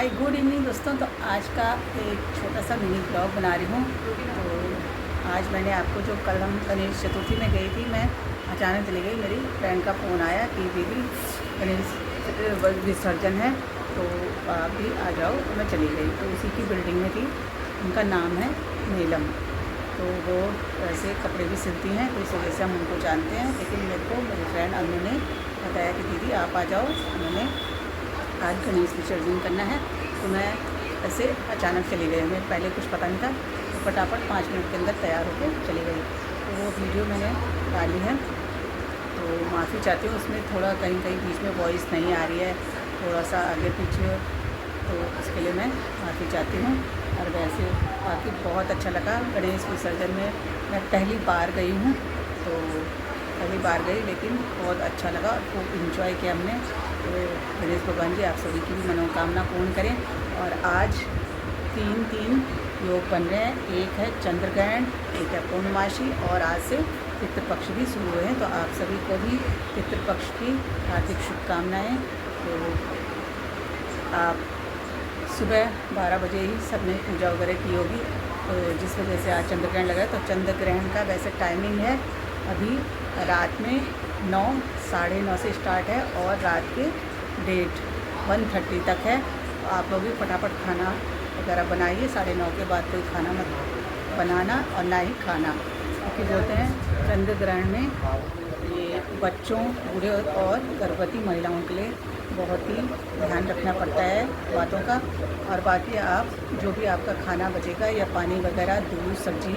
Hi good evening दोस्तों। तो आज का एक छोटा सा मिनी ब्लॉग बना रही हूँ। तो आज मैंने आपको जो कल हम गणेश चतुर्थी में गई थी, मैं अचानक चली गई। मेरी फ्रेंड का फ़ोन आया कि दीदी गणेश विसर्जन है तो आप भी आ जाओ। तो मैं चली गई। तो उसी की बिल्डिंग में थी, उनका नाम है नीलम। तो वो ऐसे कपड़े भी सिलती हैं, तो इस वजह से हम उनको जानते हैं। लेकिन मेरे को मेरी फ्रेंड अनु ने बताया कि दीदी आप आ जाओ, उन्होंने आज गणेश विसर्जन करना है। तो मैं ऐसे अचानक चली गई, हमें पहले कुछ पता नहीं था। तो फटाफट 5 मिनट के अंदर तैयार होकर चली गई। तो वो वीडियो मैंने डाली है, तो माफ़ी चाहती हूँ उसमें थोड़ा कहीं कहीं बीच में वॉइस नहीं आ रही है, थोड़ा सा आगे पीछे, तो उसके लिए मैं माफ़ी चाहती हूँ। और वैसे बाकी बहुत अच्छा लगा गणेश विसर्जन में। मैं पहली बार गई हूँ, तो पहली बार गई लेकिन बहुत अच्छा लगा और खूब इंजॉय किया हमने। तो गणेश भगवान जी आप सभी की भी मनोकामना पूर्ण करें। और आज तीन योग बन रहे हैं, एक है चंद्र ग्रहण, एक है पूर्णमासी, और आज से पितृपक्ष भी शुरू हुए हैं। तो आप सभी को भी पितृपक्ष की हार्दिक शुभकामनाएँ। तो आप सुबह 12 बजे ही सबने पूजा वगैरह की होगी। तो जिस वजह से आज चंद्र ग्रहण लगा है, तो चंद्र ग्रहण का वैसे टाइमिंग है अभी रात में 9 साढ़े 9 से स्टार्ट है और रात के 1:30 तक है। तो आप लोग भी फटाफट खाना वगैरह बनाइए। 9:30 के बाद कोई खाना मत बनाना और ना ही खाना, क्योंकि बोलते हैं चंद्र ग्रहण में ये बच्चों, बूढ़े और गर्भवती महिलाओं के लिए बहुत ही ध्यान रखना पड़ता है बातों का। और बाकी आप जो भी आपका खाना बचेगा या पानी वगैरह, दूध, सब्जी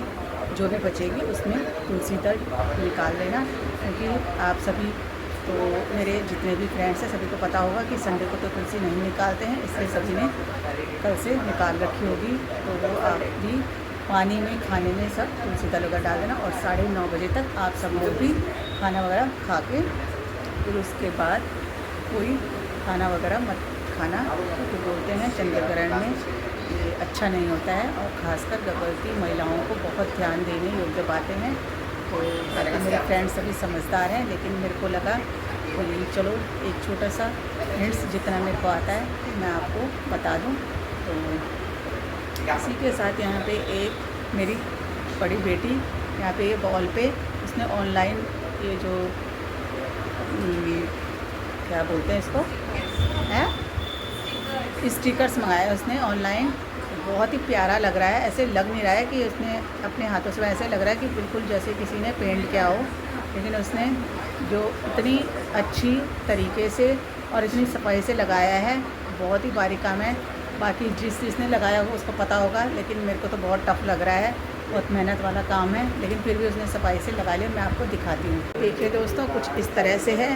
जो भी बचेगी उसमें तुलसी दल निकाल लेना। क्योंकि आप सभी, तो मेरे जितने भी फ्रेंड्स हैं सभी को पता होगा कि संडे को तो तुलसी नहीं निकालते हैं, इसलिए सभी ने कल से निकाल रखी होगी। तो वो आप भी पानी में, खाने में सब तुलसी दल वगैरह डाल देना। और 9:30 बजे तक आप सब लोग भी खाना वगैरह खा के फिर उसके बाद कोई खाना वगैरह मत खाना, क्योंकि बोलते हैं चंद्र ग्रहण में ये अच्छा नहीं होता है। और ख़ासकर गर्भवती महिलाओं को बहुत ध्यान देने योग्य बातें हैं। तो मेरे फ्रेंड्स सभी समझदार हैं, लेकिन मेरे को लगा कि चलो एक छोटा सा हिंट्स जितना मेरे को आता है मैं आपको बता दूं। तो इसी के साथ यहाँ पे एक मेरी बड़ी बेटी यहाँ पे ये बॉल पे उसने ऑनलाइन ये जो क्या बोलते हैं इसको, है स्टिकर्स मंगाया उसने ऑनलाइन। बहुत ही प्यारा लग रहा है, ऐसे लग नहीं रहा है कि उसने अपने हाथों से, ऐसे लग रहा है कि बिल्कुल जैसे किसी ने पेंट किया हो। लेकिन उसने जो इतनी अच्छी तरीके से और इतनी सफाई से लगाया है, बहुत ही बारीक काम है। बाकी जिसने लगाया हो उसको पता होगा, लेकिन मेरे को तो बहुत टफ लग रहा है, बहुत मेहनत वाला काम है। लेकिन फिर भी उसने सफाई से लगा लिया। मैं आपको दिखाती हूँ। देखिए दोस्तों, कुछ इस तरह से है।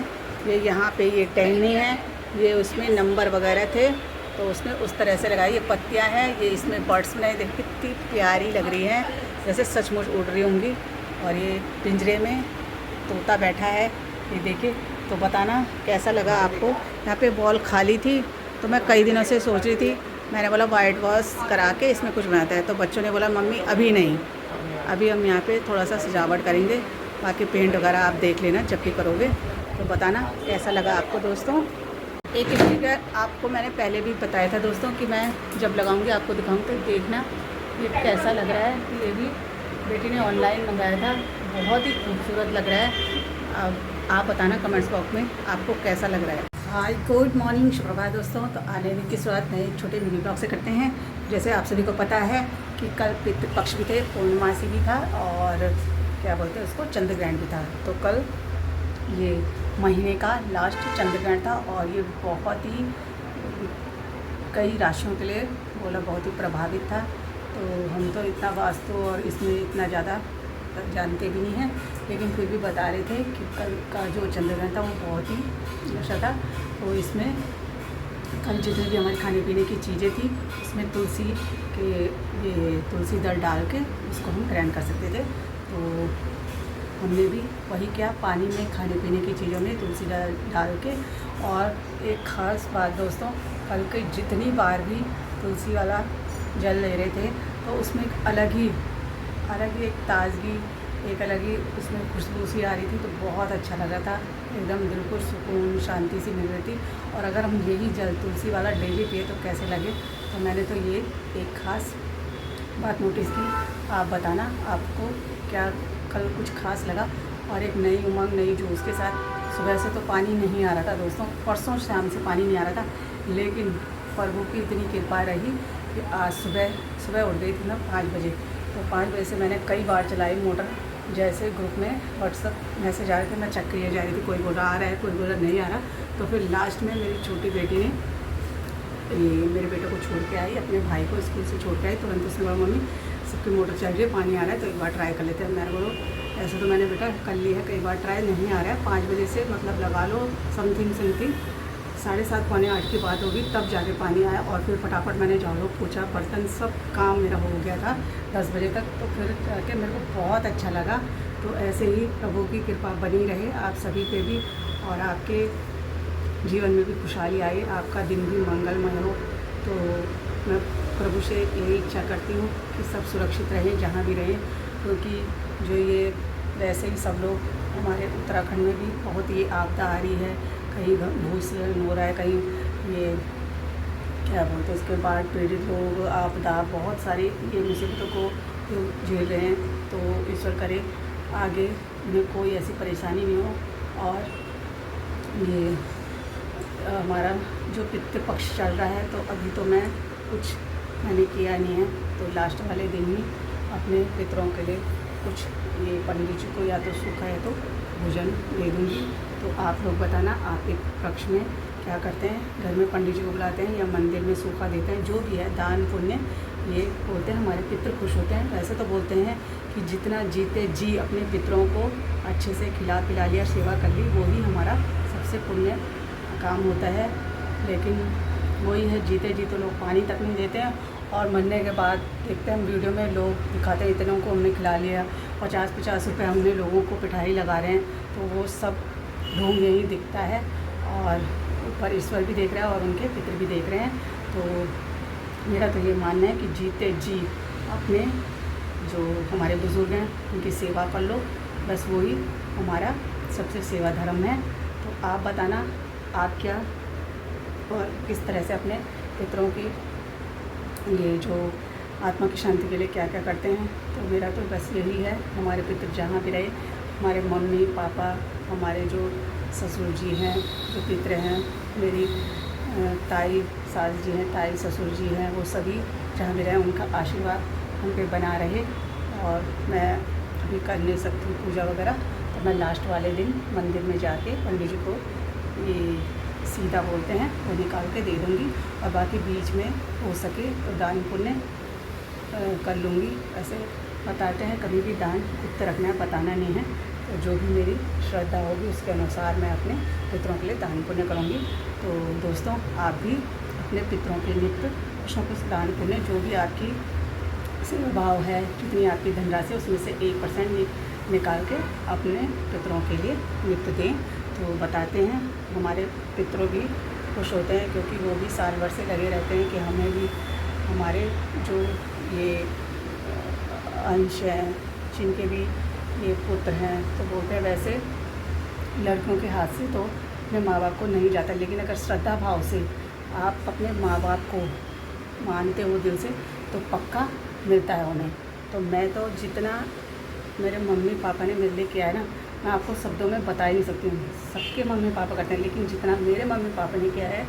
ये यहाँ पे ये टहनी है, ये उसमें नंबर वगैरह थे तो उसने उस तरह से लगाई। ये पत्तियाँ हैं, ये इसमें बर्ड्स बनाए, देखिए कितनी प्यारी लग रही हैं, जैसे सचमुच उड़ रही होंगी। और ये पिंजरे में तोता बैठा है, ये देखिए। तो बताना कैसा लगा आपको। यहाँ पे बॉल खाली थी तो मैं कई दिनों से सोच रही थी, मैंने बोला वाइट वॉश करा के इसमें कुछ बनाता है। तो बच्चों ने बोला मम्मी अभी नहीं, अभी हम यहाँ पे थोड़ा सा सजावट करेंगे, बाकी पेंट वगैरह आप देख लेना जब भी करोगे। तो बताना कैसा लगा आपको दोस्तों। एक स्टिकर आपको मैंने पहले भी बताया था दोस्तों कि मैं जब लगाऊंगी आपको दिखाऊंगी, तो देखना ये कैसा लग रहा है। ये भी बेटी ने ऑनलाइन मंगाया था, बहुत ही खूबसूरत लग रहा है। अब आप बताना कमेंट्स बॉक्स में आपको कैसा लग रहा है। हाय गुड मॉर्निंग, शुभप्रभात दोस्तों। तो आने दिन की शुरुआत नए छोटे मिनी ब्लॉग से करते हैं। जैसे आप सभी को पता है कि कल पितृपक्ष भी थे, पूर्णमासी भी था, और क्या बोलते हैं उसको, चंद्र ग्रहण भी था। तो कल ये महीने का लास्ट चंद्र ग्रहण था और ये बहुत ही कई राशियों के लिए बोला बहुत ही प्रभावित था। तो हम तो इतना वास्तु और इसमें इतना ज़्यादा जानते भी नहीं हैं, लेकिन फिर भी बता रहे थे कि कल का जो चंद्र ग्रहण था वो बहुत ही अच्छा था। तो इसमें कल जितनी भी हमारे खाने पीने की चीज़ें थी, इसमें तुलसी के ये तुलसी दल डाल के उसको हम ग्रहण कर सकते थे। तो हमने भी वही किया, पानी में, खाने पीने की चीज़ों में तुलसी डाल के। और एक ख़ास बात दोस्तों, कल के जितनी बार भी तुलसी वाला जल ले रहे थे तो उसमें एक अलग ही एक ताज़गी एक अलग ही उसमें खुशबू सी आ रही थी, तो बहुत अच्छा लग रहा था, एकदम दिल को सुकून शांति सी मिल रही थी। और अगर हम यही जल तुलसी वाला डेली पिए तो कैसे लगे। तो मैंने तो ये एक ख़ास बात नोटिस की, आप बताना आपको क्या कल कुछ खास लगा। और एक नई उमंग, नई जोश के साथ, सुबह से तो पानी नहीं आ रहा था दोस्तों, परसों शाम से पानी नहीं आ रहा था, लेकिन प्रभु की इतनी कृपा रही कि आज सुबह उठ गई थी मैं 5 बजे। तो 5 बजे से मैंने कई बार चलाई मोटर, जैसे ग्रुप में व्हाट्सअप मैसेज आ रहे थे, मैं चेक किए जा रही थी, कोई बोल रहा आ रहा है, कोई बोल रहा नहीं आ रहा। तो फिर लास्ट में मेरी छोटी बेटी ने मेरे बेटे को छोड़ के आई, अपने भाई को स्कूल से छोड़ के आई, तुरंत उसने बोला मम्मी सबकी मोटर चल रही है, पानी आ रहा है, तो एक बार ट्राई कर लेते हैं। मेरे बोलो ऐसे तो मैंने बेटा कर ली है, कई बार ट्राई नहीं आ रहा है। 5 बजे से मतलब लगा लो समथिंग 7:30 पौने 8 की बात होगी, तब जाके पानी आया। और फिर फटाफट मैंने झाड़ू पोछा बर्तन सब काम मेरा हो गया था 10 बजे तक। तो फिर करके मेरे को बहुत अच्छा लगा। तो ऐसे ही प्रभु की कृपा बनी रहे आप सभी पे भी, और आपके जीवन में भी खुशहाली आए, आपका दिन भी मंगलमय हो। तो मैं प्रभु से यही इच्छा करती हूँ कि सब सुरक्षित रहें जहाँ भी रहें, क्योंकि जो ये वैसे ही सब लोग हमारे उत्तराखंड में भी बहुत ये आपदा आ रही है, कहीं भूस्खलन हो रहा है, कहीं ये क्या बोलते हैं इसके बाढ़ पीड़ित लोग, आपदा, बहुत सारी ये मुसीबतों को झेल रहे हैं। तो ईश्वर करे आगे में कोई ऐसी परेशानी नहीं हो। और ये हमारा जो पितृ पक्ष चल रहा है, तो अभी तो मैं कुछ मैंने किया नहीं है, तो लास्ट वाले दिन ही अपने पितरों के लिए कुछ ये पंडित जी को या तो सूखा है तो भोजन दे दूँगी। तो आप लोग बताना आपके पक्ष में क्या करते हैं, घर में पंडित जी को बुलाते हैं या मंदिर में सूखा देते हैं, जो भी है दान पुण्य ये बोलते हैं, हमारे पितृ खुश होते हैं। वैसे तो बोलते हैं कि जितना जीते जी अपने पितरों को अच्छे से खिला पिला लिया, सेवा कर ली, वो ही हमारा सबसे पुण्य काम होता है। लेकिन वही है, जीते जी तो लोग पानी तक नहीं देते हैं, और मरने के बाद देखते हैं हम वीडियो में लोग दिखाते हैं इतनों को हमने खिला लिया, 50-50 रुपये हमने लोगों को पिटाई लगा रहे हैं। तो वो सब ढोंग यही दिखता है, और ऊपर ईश्वर भी देख रहा है और उनके पितर भी देख रहे हैं। तो मेरा तो ये मानना है कि जीते जी अपने जो हमारे बुज़ुर्ग हैं उनकी सेवा कर लो, बस वही हमारा सबसे सेवा धर्म है। तो आप बताना आप क्या और किस तरह से अपने पितरों की ये जो आत्मा की शांति के लिए क्या क्या करते हैं। तो मेरा तो बस यही है, हमारे पितर जहाँ भी रहे, हमारे मम्मी पापा, हमारे जो ससुर जी हैं, जो पितर हैं, मेरी ताई सास जी हैं, ताई ससुर जी हैं, वो सभी जहाँ भी रहे उनका आशीर्वाद हम पे बना रहे। और मैं अभी कर नहीं सकती पूजा वगैरह, तो मैं लास्ट वाले दिन मंदिर में जाके पंडित जी को ये सीधा बोलते हैं वो निकाल के दे दूँगी, और बाकी बीच में हो सके तो दान पुण्य कर लूँगी। ऐसे बताते हैं कभी भी दान गुप्त रखना है, बताना नहीं है। तो जो भी मेरी श्रद्धा होगी उसके अनुसार मैं अपने पितरों के लिए दान पुण्य करूँगी। तो दोस्तों आप भी अपने पितरों के नित्य कुछ न कुछ दान पुण्य, जो भी आपकी सेवा भाव है, जितनी आपकी धनराशि उसमें से 1% निकाल के अपने पितरों के लिए नित्य दें। तो बताते हैं हमारे पितरों भी खुश होते हैं, क्योंकि वो भी साल भर से लगे रहते हैं कि हमें भी हमारे जो ये अंश हैं, जिनके भी ये पुत्र हैं, तो बोलते हैं वैसे लड़कियों के हाथ से तो अपने माँ बाप को नहीं जाता, लेकिन अगर श्रद्धा भाव से आप अपने माँ बाप को मानते हो दिल से, तो पक्का मिलता है उन्हें। तो मैं तो जितना मेरे मम्मी पापा ने मेरे लिए किया है ना, मैं आपको शब्दों में बता ही नहीं सकती हूँ। सबके मम्मी पापा करते हैं, लेकिन जितना मेरे मम्मी पापा ने किया है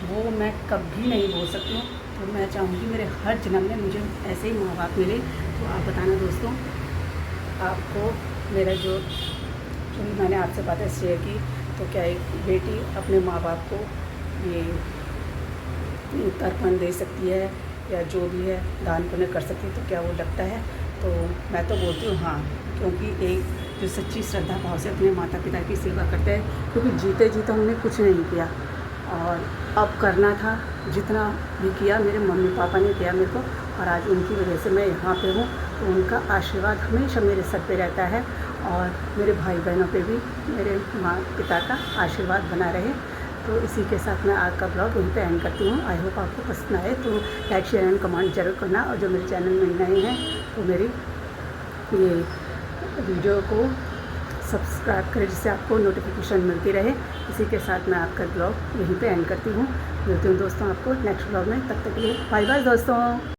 वो मैं कभी नहीं बोल सकती हूँ। तो मैं चाहूँगी मेरे हर जन्म में मुझे ऐसे ही माँ बाप मिले। तो आप बताना दोस्तों, आपको मेरा जो भी मैंने आपसे बातें शेयर की, तो क्या एक बेटी अपने माँ बाप को ये तर्पण दे सकती है, या जो भी है दान पुण्य कर सकती है, तो क्या वो लगता है? तो मैं तो बोलती हूँ हाँ, क्योंकि एक जो सच्ची श्रद्धा भाव से अपने माता पिता की सेवा करते हैं, क्योंकि जीते जी तो हमने कुछ नहीं किया, और अब करना था। जितना भी किया मेरे मम्मी पापा ने किया मेरे को, और आज उनकी वजह से मैं यहाँ पे हूँ। तो उनका आशीर्वाद हमेशा मेरे सर पे रहता है, और मेरे भाई बहनों पे भी मेरे माँ पिता का आशीर्वाद बना रहे। तो इसी के साथ मैं आज का ब्लॉग वहीं पे एंड करती हूँ। आई होप आपको पसंद आए, तो लाइक शेयर एंड कमेंट जरूर करना। और जो मेरे चैनल में नए हैं, तो मेरी ये वीडियो को सब्सक्राइब करें जिससे आपको नोटिफिकेशन मिलती रहे। इसी के साथ मैं आपका ब्लॉग यहीं पे एंड करती हूँ। मिलती हूँ दोस्तों आपको नेक्स्ट ब्लॉग में, तब तक के लिए बाय बाय दोस्तों।